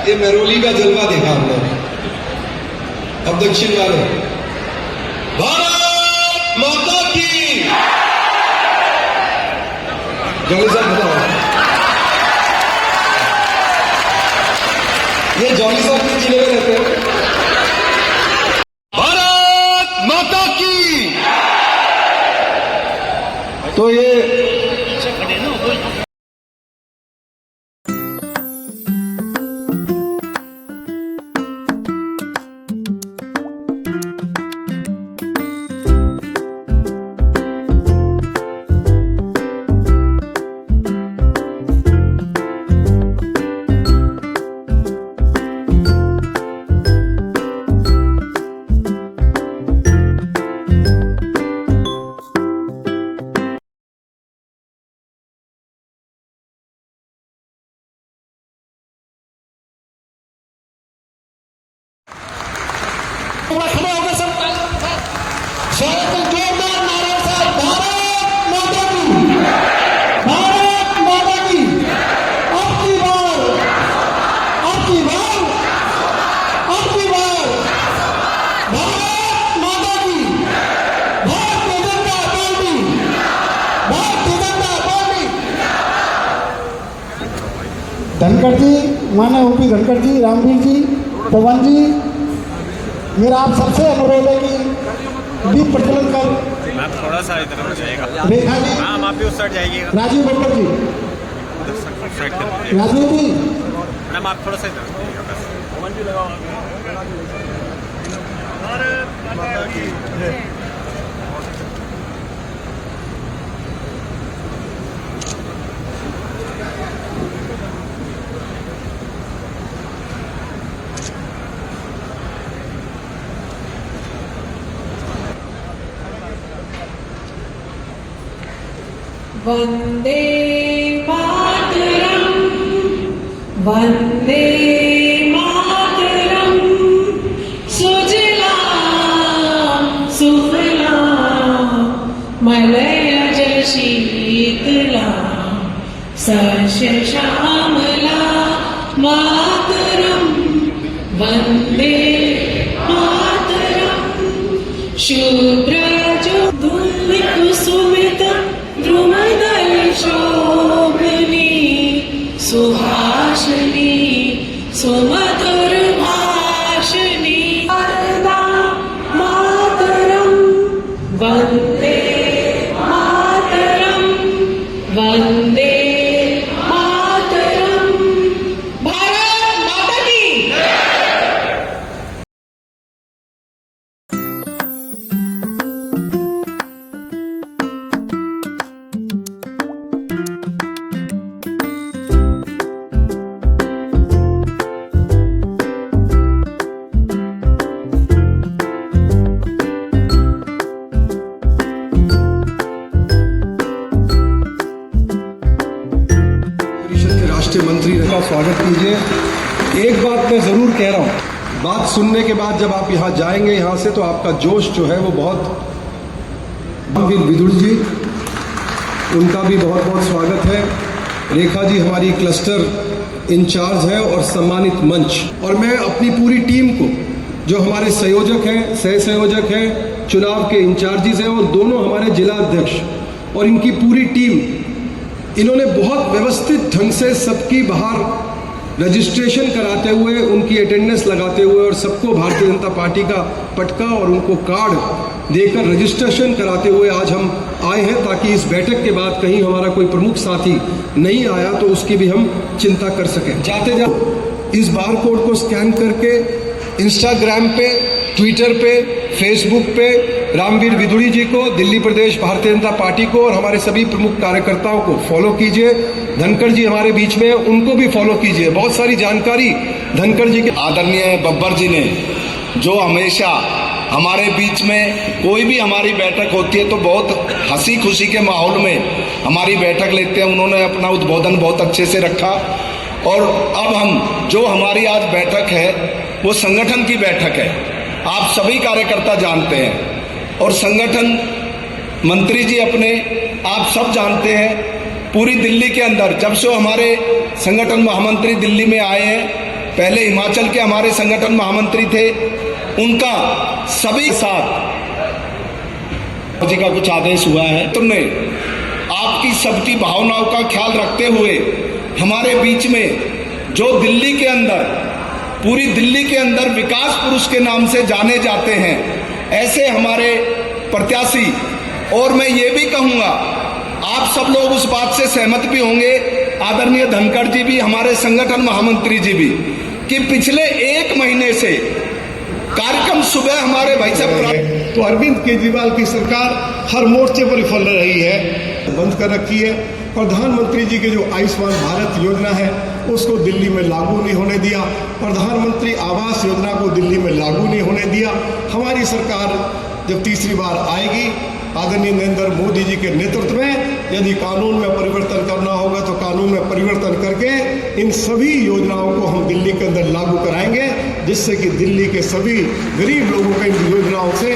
ये मेहरौली का जलवा देखा हम लोग। अब दक्षिण वाले, भारत माता की। जॉली साहब बताओ, ये जॉली साहब के जिले में रहते हैं। भारत माता की। तो ये खड़े होकर सब स्वागत जोरदार नारा साहब। भारत माता की, भारत माता की। अब की बार, अब की बार, अब की बार भारत माता की। Bharatiya Janata party, Bharatiya Janata party. धनखड़ जी, माननीय ओपी धनखड़ जी, रामवीर जी, पवन जी, मेरा आप सबसे अनुरोध है कि दीप प्रज्वलन कर। मैम थोड़ा सा इधर हो जाएगा। रेखा जी, मैम आप भी उस साइड जाइएगा। राजीव भट्टर जी, साइड कर दीजिए। राजीव जी, मैम आप थोड़ा सा इधर हो जाइएगा बस। भारत माता की। वंदे मातरम, वंदे मातरम। सुजलाम सुफलाम मलयज शीतलाम सस्य श्यामला मातरम। वंदे मातरम। शुभ्रजोत्सुमित कुसुमित द्रुमदल शोभनी सुहासिनी सुमधुर भाषिणी। वरदा मातरम, वंदे मातरम, वंदे मातरम। भारत माता की। मंत्री का स्वागत कीजिए। एक बात मैं जरूर कह रहा हूं, बात सुनने के बाद जब आप यहां जाएंगे यहां से, तो आपका जोश जो है वो बहुत। रामवीर विदुर जी, उनका भी बहुत बहुत स्वागत है। रेखा जी हमारी क्लस्टर इंचार्ज है और सम्मानित मंच। और मैं अपनी पूरी टीम को, जो हमारे संयोजक हैं, सह संयोजक हैं, चुनाव के इंचार्जिज हैं और दोनों हमारे जिला अध्यक्ष और इनकी पूरी टीम, इन्होंने बहुत व्यवस्थित ढंग से सबकी बाहर रजिस्ट्रेशन कराते हुए, उनकी अटेंडेंस लगाते हुए और सबको भारतीय जनता पार्टी का पटका और उनको कार्ड देकर रजिस्ट्रेशन कराते हुए आज हम आए हैं, ताकि इस बैठक के बाद कहीं हमारा कोई प्रमुख साथी नहीं आया तो उसकी भी हम चिंता कर सकें। जाते जाते इस बार कोड को स्कैन करके इंस्टाग्राम पे, ट्विटर पे, फेसबुक पे रामवीर विदुड़ी जी को, दिल्ली प्रदेश भारतीय जनता पार्टी को और हमारे सभी प्रमुख कार्यकर्ताओं को फॉलो कीजिए। धनखड़ जी हमारे बीच में, उनको भी फॉलो कीजिए। बहुत सारी जानकारी धनखड़ जी के। आदरणीय बब्बर जी ने, जो हमेशा हमारे बीच में कोई भी हमारी बैठक होती है तो बहुत हंसी खुशी के माहौल में हमारी बैठक लेते हैं, उन्होंने अपना उद्बोधन बहुत अच्छे से रखा। और अब हम जो हमारी आज बैठक है वो संगठन की बैठक है, आप सभी कार्यकर्ता जानते हैं। और संगठन मंत्री जी अपने, आप सब जानते हैं, पूरी दिल्ली के अंदर जब से हमारे संगठन महामंत्री दिल्ली में आए हैं पहले हिमाचल के हमारे संगठन महामंत्री थे, उनका सभी साथ जी का कुछ आदेश हुआ है। तुमने आपकी सबकी भावनाओं का ख्याल रखते हुए हमारे बीच में जो दिल्ली के अंदर, पूरी दिल्ली के अंदर विकास पुरुष के नाम से जाने जाते हैं, ऐसे हमारे प्रत्याशी, और मैं ये भी कहूँगा आप सब लोग उस बात से सहमत भी होंगे, आदरणीय धनखड़ जी भी, हमारे संगठन महामंत्री जी भी, कि पिछले 1 महीने से कार्यक्रम सुबह हमारे भाई साहब, तो अरविंद केजरीवाल की सरकार हर मोर्चे पर विफल रही है, बंद कर रखी है। प्रधानमंत्री जी की जो आयुष्मान भारत योजना है उसको दिल्ली में लागू नहीं होने दिया, प्रधानमंत्री आवास योजना को दिल्ली में लागू नहीं होने दिया। हमारी सरकार जब तीसरी बार आएगी आदरणीय नरेंद्र मोदी जी के नेतृत्व में, यदि कानून में परिवर्तन करना होगा तो कानून में परिवर्तन करके इन सभी योजनाओं को हम दिल्ली के अंदर लागू कराएंगे, जिससे कि दिल्ली के सभी गरीब लोगों को इन योजनाओं से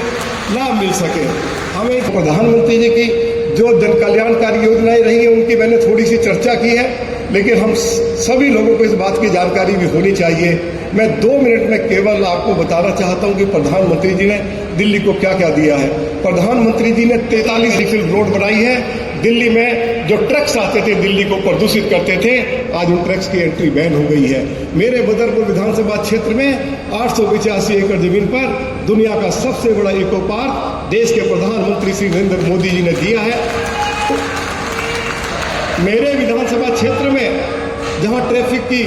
लाभ मिल सके। हमें प्रधानमंत्री जी की जो जन कल्याणकारी योजनाएं रही हैं उनकी मैंने थोड़ी सी चर्चा की है, लेकिन हम सभी लोगों को इस बात की जानकारी भी होनी चाहिए। मैं 2 मिनट में केवल आपको बताना चाहता हूं कि प्रधानमंत्री जी ने दिल्ली को क्या क्या दिया है। प्रधानमंत्री जी ने 43 रिफिल रोड बनाई है। दिल्ली में जो ट्रक्स आते थे दिल्ली को प्रदूषित करते थे, आज उन ट्रक्स की एंट्री बैन हो गई है। मेरे बदरपुर विधानसभा क्षेत्र में 885 एकड़ जमीन पर दुनिया का सबसे बड़ा इको पार्क देश के प्रधानमंत्री श्री नरेंद्र मोदी जी ने दिया है। मेरे विधानसभा क्षेत्र में जहां ट्रैफिक की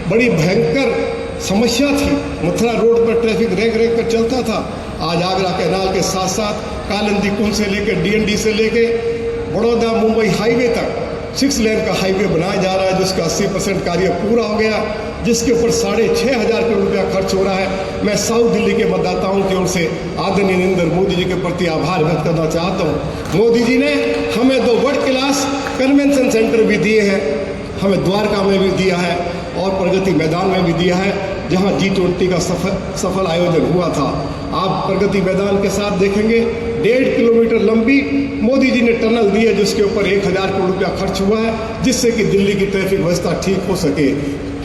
बड़ी भयंकर समस्या थी, मथुरा रोड पर ट्रैफिक रेंग रेंग कर चलता था, आज आगरा कैनाल के साथ साथ कालिंदी कुंज से लेकर डीएनडी से लेकर बड़ौदा मुंबई हाईवे तक 6 लेन का हाईवे बनाया जा रहा है, जिसका 80% कार्य पूरा हो गया, जिसके ऊपर 6,500 करोड़ रुपया खर्च हो रहा है। मैं साउथ दिल्ली के मतदाताओं की ओर से आदरणीय नरेंद्र मोदी जी के प्रति आभार व्यक्त करना चाहता हूँ। मोदी जी ने हमें 2 वर्ल्ड क्लास कन्वेंशन सेंटर भी दिए हैं, हमें द्वारका में भी दिया है और प्रगति मैदान में भी दिया है, जहां G20 का सफल आयोजन हुआ था। आप प्रगति मैदान के साथ देखेंगे 1.5 किलोमीटर लंबी मोदी जी ने टनल दी है, जिसके ऊपर 1,000 करोड़ रुपया खर्च हुआ है, जिससे कि दिल्ली की ट्रैफिक व्यवस्था ठीक हो सके।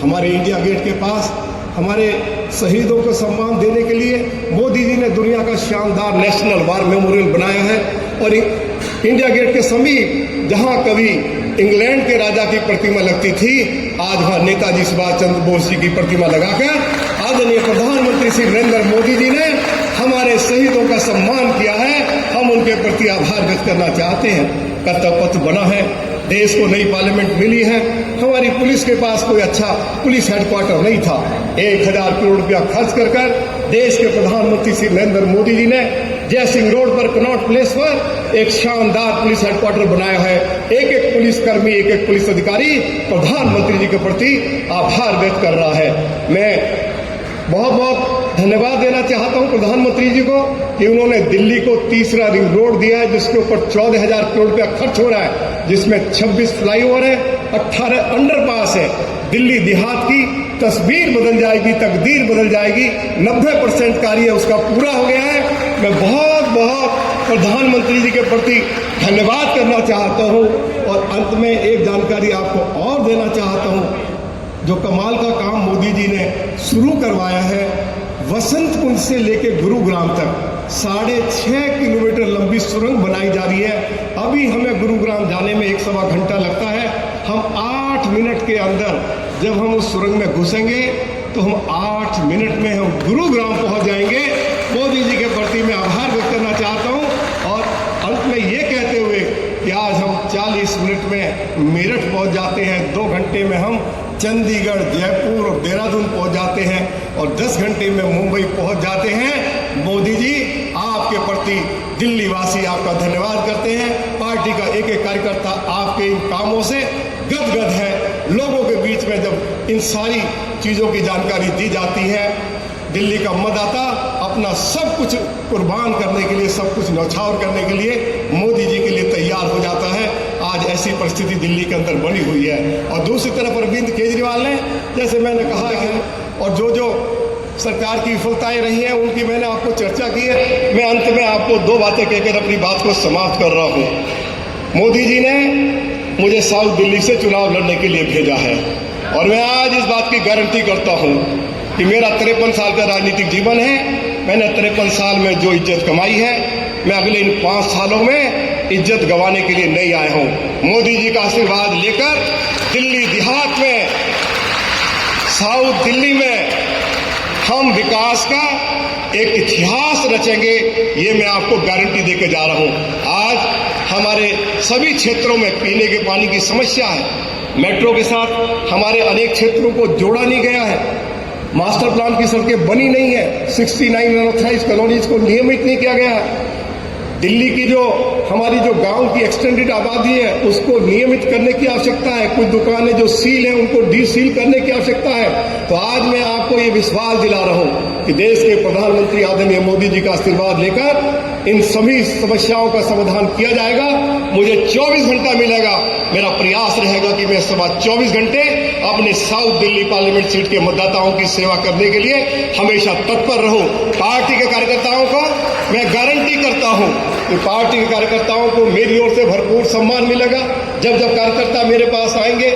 हमारे इंडिया गेट के पास हमारे शहीदों को सम्मान देने के लिए मोदी जी ने दुनिया का शानदार नेशनल वार मेमोरियल बनाया है, और इंडिया गेट के समीप जहां कभी इंग्लैंड के राजा की प्रतिमा लगती थी, आज वहां नेताजी सुभाष चंद्र बोस जी की प्रतिमा लगाकर आदरणीय प्रधानमंत्री श्री नरेंद्र मोदी जी ने हमारे शहीदों का सम्मान किया है। हम उनके प्रति आभार व्यक्त करना चाहते हैं। कर्तव्य पथ बना है, देश को नई पार्लियामेंट मिली है, हमारी पुलिस के पास कोई अच्छा पुलिस हेडक्वार्टर नहीं था। 1,000 करोड़ रुपया खर्च कर देश के प्रधानमंत्री श्री नरेंद्र मोदी जी ने जय सिंह रोड पर कनॉट प्लेस पर एक शानदार पुलिस हेडक्वार्टर बनाया है। एक पुलिसकर्मी, एक पुलिस अधिकारी प्रधानमंत्री जी के प्रति आभार व्यक्त कर रहा है। मैं बहुत बहुत धन्यवाद देना चाहता हूं प्रधानमंत्री जी को कि उन्होंने दिल्ली को तीसरा रिंग रोड दिया है, जिसके ऊपर 14,000 करोड़ रुपया खर्च हो रहा है, जिसमें 26 फ्लाईओवर है, 18 अंडरपास है। दिल्ली देहात की तस्वीर बदल जाएगी, तकदीर बदल जाएगी। 90% कार्य उसका पूरा हो गया है। मैं बहुत बहुत प्रधानमंत्री जी के प्रति धन्यवाद करना चाहता हूं, और अंत में एक जानकारी आपको और देना चाहता हूं। जो कमाल का काम मोदी जी ने शुरू करवाया है, वसंत कुंज से लेकर गुरुग्राम तक 6.5 किलोमीटर लंबी सुरंग बनाई जा रही है। अभी हमें गुरुग्राम जाने में 1-1.25 घंटा लगता है। हम 8 मिनट के अंदर जब हम उस सुरंग में घुसेंगे तो हम 8 मिनट में हम गुरुग्राम पहुंच जाएंगे। मोदी जी के प्रति मैं आभार व्यक्त करना चाहता हूं, और अंत में ये कहते हुए कि आज हम 40 मिनट में मेरठ पहुंच जाते हैं, 2 घंटे में हम चंडीगढ़, जयपुर और देहरादून पहुंच जाते हैं, और 10 घंटे में मुंबई पहुंच जाते हैं। मोदी जी, आपके प्रति दिल्ली वासी आपका धन्यवाद करते हैं। पार्टी का एक एक कार्यकर्ता आपके इन कामों से गदगद है। लोगों के बीच में जब इन सारी चीज़ों की जानकारी दी जाती है, दिल्ली का मतदाता अपना सब कुछ कुर्बान करने के लिए, सब कुछ न्यौछावर करने के लिए मोदी जी के लिए तैयार हो जाता है। आज ऐसी परिस्थिति दिल्ली के अंदर बनी हुई है। और दूसरी तरफ अरविंद केजरीवाल ने, जैसे मैंने कहा है, और जो जो सरकार की विफलताएं रही हैं उनकी मैंने आपको चर्चा की है। मैं अंत में आपको 2 बातें कहकर अपनी बात को समाप्त कर रहा हूं। मोदी जी ने मुझे साउथ दिल्ली से चुनाव लड़ने के लिए भेजा है। और मैं आज इस बात की गारंटी करता हूं कि मेरा 53 साल का राजनीतिक जीवन है। मैंने 53 साल में जो इज्जत कमाई है, मैं अगले इन 5 सालों में इज्जत गंवाने के लिए नहीं आया हूं। मोदी जी का आशीर्वाद लेकर दिल्ली देहात में, साउथ दिल्ली में हम विकास का एक इतिहास रचेंगे, ये मैं आपको गारंटी देकर जा रहा हूं। आज हमारे सभी क्षेत्रों में पीने के पानी की समस्या है। मेट्रो के साथ हमारे अनेक क्षेत्रों को जोड़ा नहीं गया है। मास्टर प्लान की सड़कें बनी नहीं है। 69 अनऑथराइज्ड कॉलोनीज को नियमित नहीं किया गया है। दिल्ली की जो हमारी जो गांव की एक्सटेंडेड आबादी है, उसको नियमित करने की आवश्यकता है। कुछ दुकानें जो सील हैं, उनको डीसील करने की आवश्यकता है। तो आज मैं आपको ये विश्वास दिला रहा हूं कि देश के प्रधानमंत्री आदरणीय मोदी जी का आशीर्वाद लेकर इन सभी समस्याओं का समाधान किया जाएगा। मुझे 24 घंटा मिलेगा। मेरा प्रयास रहेगा कि मैं सवा 24 घंटे अपने साउथ दिल्ली पार्लियामेंट सीट के मतदाताओं की सेवा करने के लिए हमेशा तत्पर रहूं। पार्टी के कार्यकर्ताओं को मैं गारंटी करता हूं कि पार्टी के कार्यकर्ताओं को मेरी ओर से भरपूर सम्मान मिलेगा। जब जब कार्यकर्ता मेरे पास आएंगे,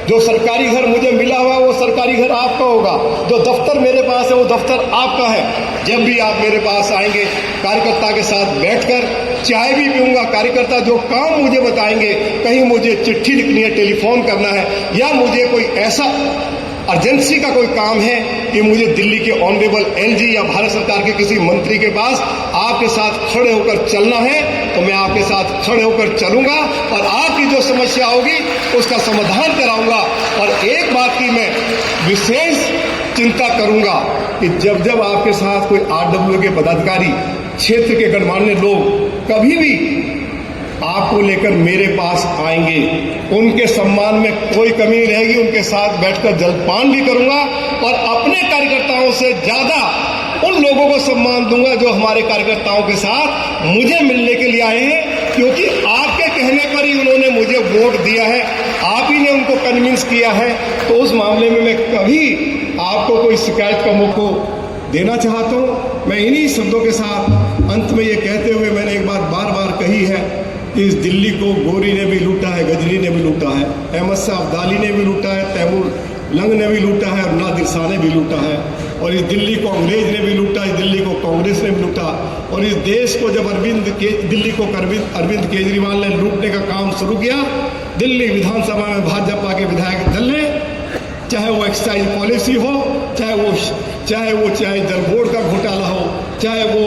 जो सरकारी घर मुझे मिला हुआ वो सरकारी घर आपका होगा, जो दफ्तर मेरे पास है वो दफ्तर आपका है। जब भी आप मेरे पास आएंगे, कार्यकर्ता के साथ बैठकर चाय भी पीऊंगा। कार्यकर्ता जो काम मुझे बताएंगे, कहीं मुझे चिट्ठी लिखनी है, टेलीफोन करना है, या मुझे कोई ऐसा अर्जेंसी का कोई काम है कि मुझे दिल्ली के ऑनरेबल एलजी या भारत सरकार के किसी मंत्री के पास आपके साथ खड़े होकर चलना है, तो मैं आपके साथ खड़े होकर चलूंगा और आपकी जो समस्या होगी उसका समाधान कराऊंगा। और एक बात की मैं विशेष चिंता करूंगा कि जब जब आपके साथ कोई आरडब्ल्यू के पदाधिकारी, क्षेत्र के गणमान्य लोग कभी भी आपको लेकर मेरे पास आएंगे, उनके सम्मान में कोई कमी नहीं रहेगी। उनके साथ बैठकर जलपान भी करूंगा और अपने कार्यकर्ताओं से ज्यादा उन लोगों को सम्मान दूंगा जो हमारे कार्यकर्ताओं के साथ मुझे मिलने के लिए आए हैं, क्योंकि आपके कहने पर ही उन्होंने मुझे वोट दिया है, आप ही ने उनको कन्विंस किया है। तो उस मामले में मैं कभी आपको कोई शिकायत का मौका देना चाहता हूं। मैं इन्हीं शब्दों के साथ अंत में ये कहते हुए, मैंने एक बात बार बार कही है कि इस दिल्ली को गोरी ने भी लूटा है, गजनी ने भी लूटा है, अहमद शाह अब्दाली ने भी लूटा है, तैमूर लंग ने भी लूटा है और नादिर शाह ने भी लूटा है। और इस दिल्ली को अंग्रेज ने भी लूटा, इस दिल्ली को कांग्रेस ने भी लूटा। और इस देश को जब दिल्ली को अरविंद केजरीवाल ने लूटने का काम शुरू किया, दिल्ली विधानसभा में भाजपा के विधायक दल ने, चाहे वो एक्साइज पॉलिसी हो, चाहे जल बोर्ड का घोटाला हो, चाहे वो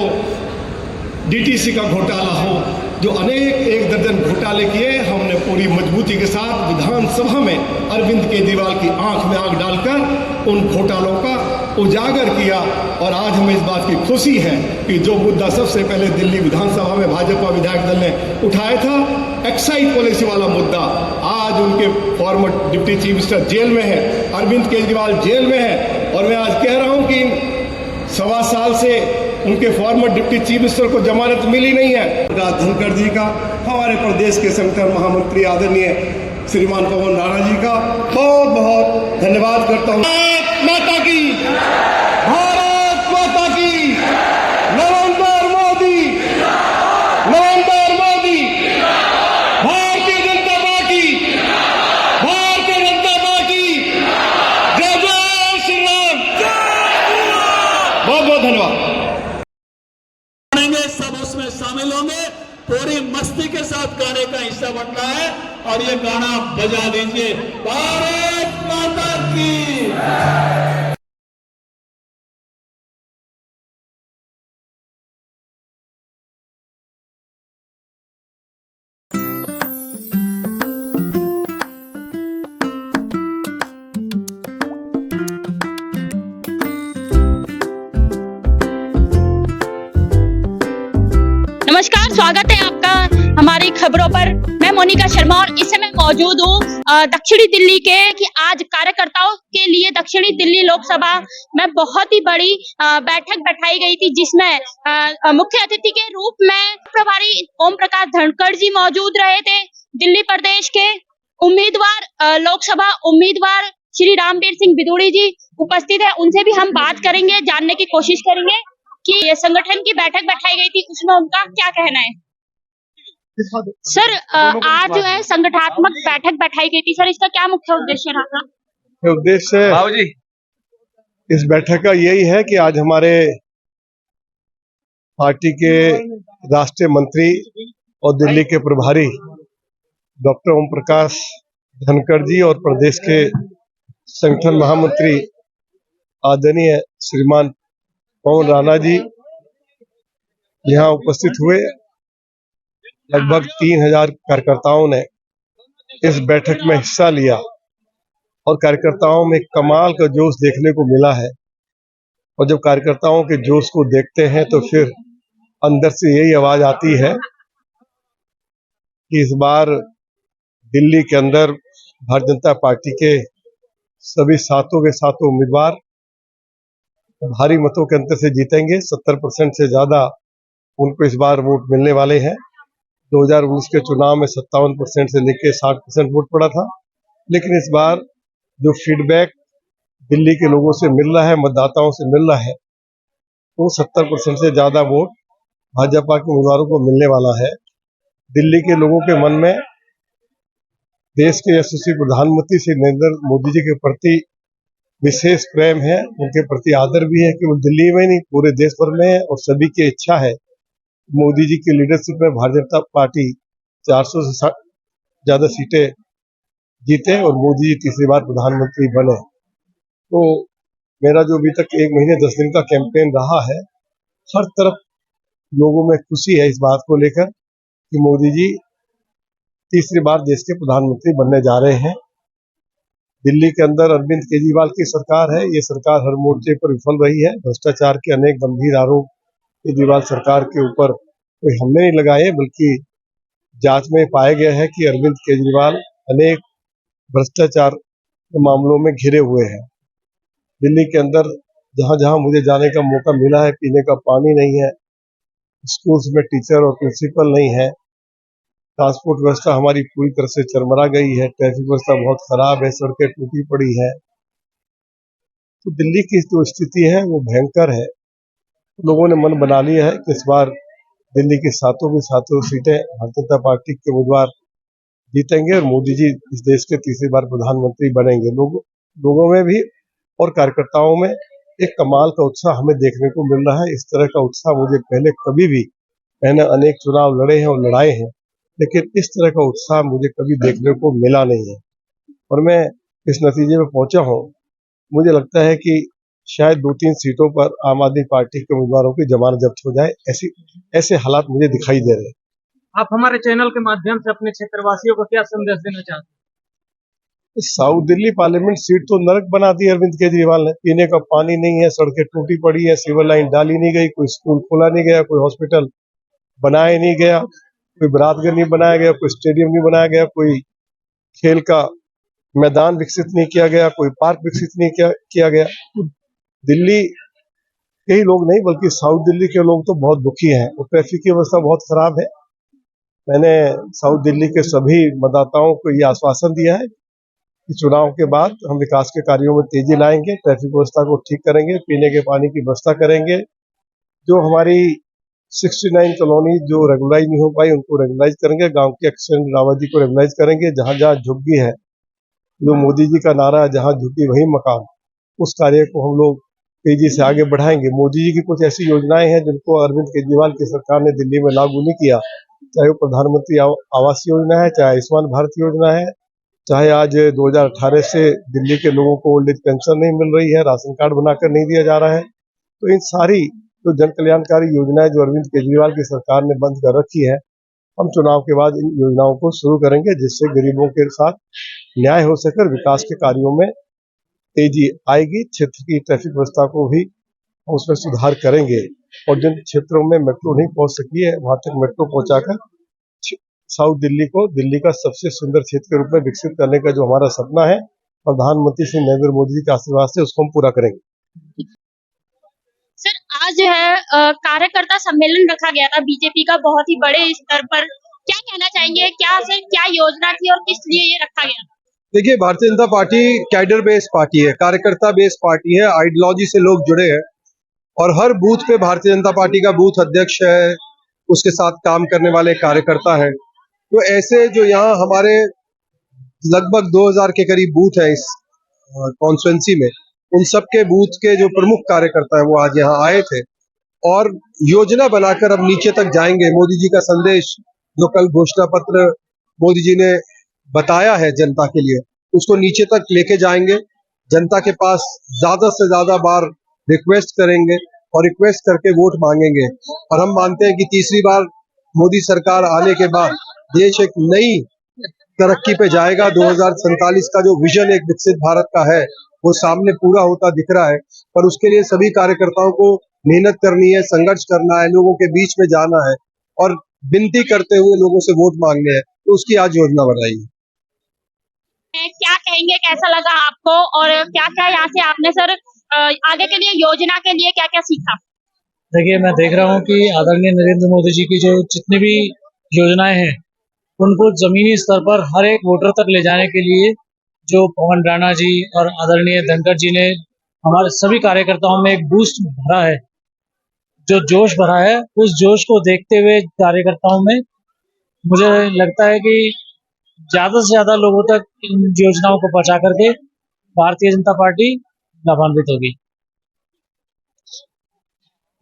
डीटीसी का घोटाला हो, जो अनेक 1 दर्जन घोटाले किए, हमने पूरी मजबूती के साथ विधानसभा में अरविंद केजरीवाल की आंख में आंख डालकर उन घोटालों का उजागर किया। और आज हमें इस बात की खुशी है कि जो मुद्दा सबसे पहले दिल्ली विधानसभा में भाजपा विधायक दल ने उठाया था, एक्साइज पॉलिसी वाला मुद्दा, आज उनके फॉर्मर डिप्टी चीफ मिनिस्टर जेल में है, अरविंद केजरीवाल जेल में है। और मैं आज कह रहा हूं कि 1.25 साल से उनके फॉर्मर डिप्टी चीफ मिनिस्टर को जमानत मिली नहीं है। धनखड़ जी का, हमारे प्रदेश के संगठन महामंत्री आदरणीय श्रीमान पवन राणा जी का बहुत बहुत धन्यवाद करता हूँ। भारत माता की, भारत माता की, नरेंद्र मोदी, नरेंद्र मोदी, भारतीय जनता पार्टी, भारतीय जनता पार्टी, जय जय श्री राम। बहुत बहुत धन्यवाद। सब उसमें शामिल होंगे, पूरी मस्ती के साथ गाने का हिस्सा बनना है और ये गाना बजा दीजिए। भारत माता की। नमस्कार, स्वागत है आपका हमारी खबरों पर। मैं मोनिका शर्मा और इस समय मौजूद हूँ दक्षिणी दिल्ली के कि आज कार्यकर्ताओं के लिए दक्षिणी दिल्ली लोकसभा में बहुत ही बड़ी बैठक बैठाई गई थी, जिसमें मुख्य अतिथि के रूप में प्रभारी ओम प्रकाश धनखड़ जी मौजूद रहे थे। दिल्ली प्रदेश के उम्मीदवार, लोकसभा उम्मीदवार श्री रामवीर सिंह बिदूड़ी जी उपस्थित है। उनसे भी हम बात करेंगे, जानने की कोशिश करेंगे कि ये संगठन की बैठक बैठाई गई थी, उसमें उनका क्या कहना है। सर, आज जो है संगठनात्मक बैठक बैठाई गई थी, सर इसका क्या मुख्य उद्देश्य रहा था? ये उद्देश्य इस बैठक का यही है कि आज हमारे पार्टी के राष्ट्रीय मंत्री और दिल्ली के प्रभारी डॉक्टर ओम प्रकाश धनखड़ जी और प्रदेश के संगठन महामंत्री आदरणीय श्रीमान पवन राणा जी यहाँ उपस्थित हुए। लगभग 3000 कार्यकर्ताओं ने इस बैठक में हिस्सा लिया और कार्यकर्ताओं में कमाल का जोश देखने को मिला है। और जब कार्यकर्ताओं के जोश को देखते हैं तो फिर अंदर से यही आवाज आती है कि इस बार दिल्ली के अंदर भारतीय जनता पार्टी के सभी सातों के सातों उम्मीदवार भारी मतों के अंतर से जीतेंगे। 70% से ज्यादा उनको इस बार वोट मिलने वाले हैं। 2019 के चुनाव में 57% से लेकर 60% वोट पड़ा था, लेकिन इस बार जो फीडबैक दिल्ली के लोगों से मिल रहा है, मतदाताओं से मिल रहा है, तो 70% से ज्यादा वोट भाजपा के उम्मीदवारों को मिलने वाला है। दिल्ली के लोगों के मन में देश के यशस्वी प्रधानमंत्री श्री नरेंद्र मोदी जी के प्रति विशेष प्रेम है, उनके प्रति आदर भी है कि वो दिल्ली में नहीं पूरे देश भर में है। और सभी की इच्छा है मोदी जी की लीडरशिप में भारतीय जनता पार्टी 400 से ज्यादा सीटें जीते और मोदी जी तीसरी बार प्रधानमंत्री बने। तो मेरा जो अभी तक 1 महीने 10 दिन का कैंपेन रहा है, हर तरफ लोगों में खुशी है इस बात को लेकर कि मोदी जी तीसरी बार देश के प्रधानमंत्री बनने जा रहे हैं। दिल्ली के अंदर अरविंद केजरीवाल की सरकार है। ये सरकार हर मोर्चे पर विफल रही है। भ्रष्टाचार के अनेक गंभीर आरोप केजरीवाल सरकार के ऊपर कोई हमने नहीं लगाए, बल्कि जांच में पाया गया है कि अरविंद केजरीवाल अनेक भ्रष्टाचार के मामलों में घिरे हुए हैं। दिल्ली के अंदर जहां जहां मुझे जाने का मौका मिला है, पीने का पानी नहीं है, स्कूल्स में टीचर और प्रिंसिपल नहीं है, ट्रांसपोर्ट व्यवस्था हमारी पूरी तरह से चरमरा गई है, ट्रैफिक व्यवस्था बहुत खराब है, सड़कें टूटी पड़ी है। तो दिल्ली की जो स्थिति है वो भयंकर है। लोगों ने मन बना लिया है कि इस बार दिल्ली की सातों की सातों सीटें भारतीय जनता पार्टी के उम्मीदवार जीतेंगे और मोदी जी इस देश के तीसरी बार प्रधानमंत्री बनेंगे। लोगों में भी और कार्यकर्ताओं में एक कमाल का उत्साह हमें देखने को मिल रहा है। इस तरह का उत्साह मुझे पहले कभी भी, मैंने अनेक चुनाव लड़े हैं और लड़ाए हैं, लेकिन इस तरह का उत्साह मुझे कभी देखने को मिला नहीं है। और मैं इस नतीजे में पहुंचा हूं, मुझे लगता है कि शायद 2-3 सीटों पर आम आदमी पार्टी के उम्मीदवारों की जमानत जब्त हो जाए, ऐसे हालात मुझे दिखाई दे रहे हैं। आप हमारे चैनल के माध्यम से अपने क्षेत्रवासियों को क्या संदेश देना चाहते हैं? साउथ दिल्ली पार्लियामेंट सीट तो नरक बना दी अरविंद केजरीवाल ने। पीने का पानी नहीं है, सड़कें टूटी पड़ी है, सिविल लाइन डाली नहीं गई, कोई स्कूल खोला नहीं गया, कोई हॉस्पिटल बनाया नहीं गया, कोई बरातघर नहीं बनाया गया, कोई स्टेडियम नहीं बनाया गया, कोई खेल का मैदान विकसित नहीं किया गया, कोई पार्क विकसित नहीं किया गया। तो दिल्ली के ही लोग नहीं बल्कि साउथ दिल्ली के लोग तो बहुत दुखी हैं और ट्रैफिक की व्यवस्था बहुत खराब है। मैंने साउथ दिल्ली के सभी मतदाताओं को ये आश्वासन दिया है कि चुनाव के बाद हम विकास के कार्यों में तेजी लाएंगे, ट्रैफिक व्यवस्था को ठीक करेंगे, पीने के पानी की व्यवस्था करेंगे। जो हमारी 69 कॉलोनी जो रेगुलाइज नहीं हो पाई उनको रेगुलाइज करेंगे, गांव की एक्सटेंडेड आबादी को रेगुलाइज करेंगे। जहां जहां झुग्गी है, जो मोदी जी का नारा है, जहां झुग्गी वही मकान, उस कार्य को हम लोग तेजी से आगे बढ़ाएंगे। मोदी जी की कुछ ऐसी योजनाएं हैं जिनको अरविंद केजरीवाल की सरकार ने दिल्ली में लागू नहीं किया, चाहे वो प्रधानमंत्री आवास योजना है, चाहे आयुष्मान भारत योजना है, चाहे आज 2018 से दिल्ली के लोगों को ओल्ड एज पेंशन नहीं मिल रही है, राशन कार्ड बनाकर नहीं दिया जा रहा है। तो इन सारी जो जन कल्याणकारी योजनाएं जो अरविंद केजरीवाल की सरकार ने बंद कर रखी है, हम चुनाव के बाद इन योजनाओं को शुरू करेंगे, जिससे गरीबों के साथ न्याय हो सके, विकास के कार्यों में तेजी आएगी। क्षेत्र की ट्रैफिक व्यवस्था को भी उसमें सुधार करेंगे और जिन क्षेत्रों में मेट्रो नहीं पहुंच सकी है वहां तक मेट्रो पहुंचाकर साउथ दिल्ली को दिल्ली का सबसे सुंदर क्षेत्र के रूप में विकसित करने का जो हमारा सपना है, प्रधानमंत्री श्री नरेंद्र मोदी जी के आशीर्वाद से उसको हम पूरा करेंगे। सर, आज जो है कार्यकर्ता सम्मेलन रखा गया था बीजेपी का बहुत ही बड़े स्तर पर, क्या कहना चाहेंगे? क्या योजना थी और किस लिए ये रखा गया था? देखिए, Bharatiya Janata party cadre based party है, कार्यकर्ता बेस्ड पार्टी है, आइडियोलॉजी से लोग जुड़े हैं और हर बूथ पे भारतीय जनता पार्टी का बूथ अध्यक्ष है, उसके साथ काम करने वाले कार्यकर्ता है। तो ऐसे जो यहाँ हमारे लगभग 2000 के करीब बूथ है इस कॉन्स्टिट्यूंसी में, उन सब के बूथ के जो प्रमुख कार्यकर्ता है वो आज यहाँ आए थे और योजना बनाकर अब नीचे तक जाएंगे। मोदी जी का संदेश जो कल घोषणा पत्र मोदी जी ने बताया है जनता के लिए, उसको नीचे तक लेके जाएंगे, जनता के पास ज्यादा से ज्यादा बार रिक्वेस्ट करेंगे और रिक्वेस्ट करके वोट मांगेंगे। और हम मानते हैं कि तीसरी बार मोदी सरकार आने के बाद देश एक नई तरक्की पे जाएगा। 2047 का जो विजन एक विकसित भारत का है वो सामने पूरा होता दिख रहा है, पर उसके लिए सभी कार्यकर्ताओं को मेहनत करनी है, संघर्ष करना है, लोगों के बीच में जाना है और विनती करते हुए लोगों से वोट मांगने हैं। तो उसकी आज योजना बनाई है। क्या कहेंगे, कैसा लगा आपको और क्या क्या यहाँ से आपने सर आगे के लिए योजना के लिए क्या क्या सीखा? देखिए, मैं देख रहा हूँ कि आदरणीय नरेंद्र मोदी जी की जो जितनी भी योजनाएं हैं उनको जमीनी स्तर पर हर एक वोटर तक ले जाने के लिए जो पवन राणा जी और आदरणीय धनखड़ जी ने हमारे सभी कार्यकर्ताओं में एक बूस्ट भरा है, जो जोश भरा है, उस जोश को देखते हुए कार्यकर्ताओं में मुझे लगता है कि ज्यादा से ज्यादा लोगों तक इन योजनाओं को पहुंचा करके भारतीय जनता पार्टी लाभान्वित होगी।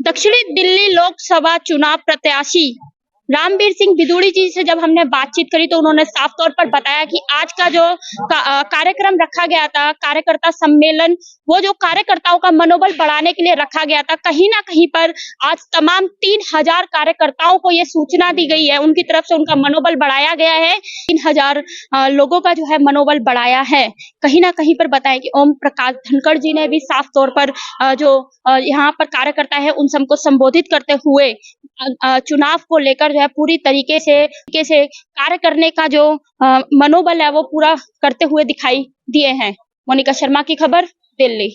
दक्षिणी दिल्ली लोकसभा चुनाव प्रत्याशी रामवीर सिंह बिदूड़ी जी से जब हमने बातचीत करी तो उन्होंने साफ तौर पर बताया कि आज का जो कार्यक्रम रखा गया था, कार्यकर्ता सम्मेलन, वो जो कार्यकर्ताओं का मनोबल बढ़ाने के लिए रखा गया था, कहीं ना कहीं पर आज तमाम 3000 कार्यकर्ताओं को ये सूचना दी गई है, उनकी तरफ से उनका मनोबल बढ़ाया गया है। 3000 लोगों का जो है मनोबल बढ़ाया है। कहीं ना कहीं पर बताएं कि ओम प्रकाश धनखड़ जी ने भी साफ तौर पर जो यहाँ पर कार्यकर्ता है उन सबको संबोधित करते हुए चुनाव को लेकर जो है पूरी तरीके से कार्य करने का जो मनोबल है वो पूरा करते हुए दिखाई दिए हैं। मोनिका शर्मा की खबर, दिल्ली।